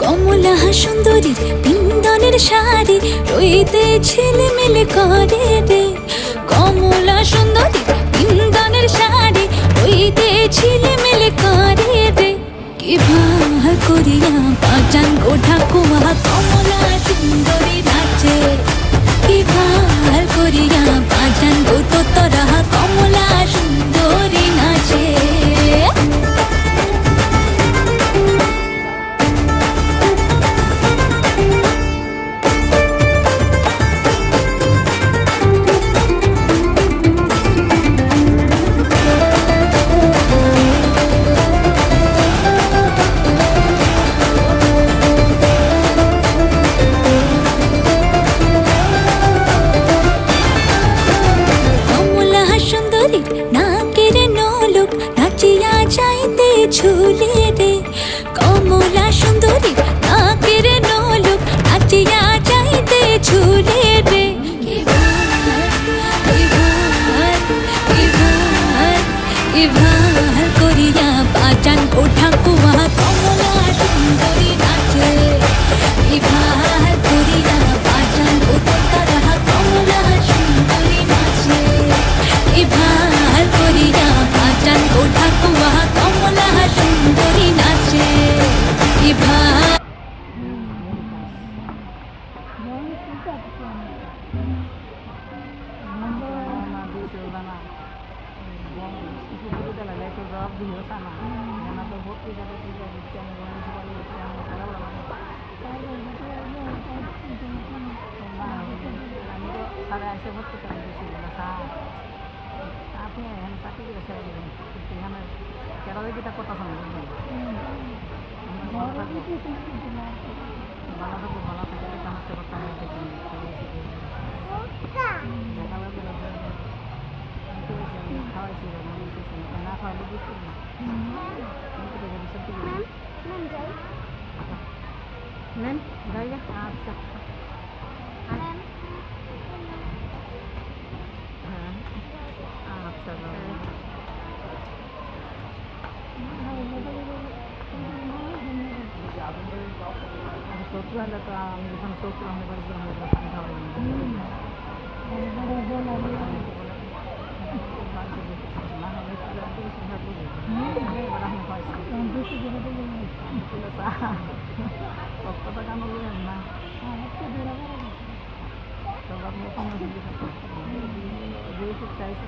কমলা সুন্দরীর বিন্দনের শাড়ি রইতে ঝিলমিল করে রে। কমলা সুন্দরীর বিন্দনের শাড়ি রইতে ঝিলমিল করে রে। কি ভাল করিয়া বাজান গো ঠাকুমা কমলা সুন্দরী নাচে। কি ভাল করিয়া বাজান গো তোতরা কমলা সুন্দরী নাচে। নাকের নলক নাচিয়া যাইতে ঝুলে রে। কমলা সুন্দরী নাকের নলক নাচিয়া যাইতে ঝুলে রে। ভাল করিয়া বাজান গো ঠাকুমা কমলা সুন্দরী নাচে। ভাল করিয়া বাজান গো তোতরা কমলা সুন্দরী নাচে। ভাল করিয়া বাজান গো ঠাকুমা কমলা সুন্দরী নাচে। ভাল শত্রু হলে তো আমি যখন শত্রু আমি পানি খাওয়াই চাইছি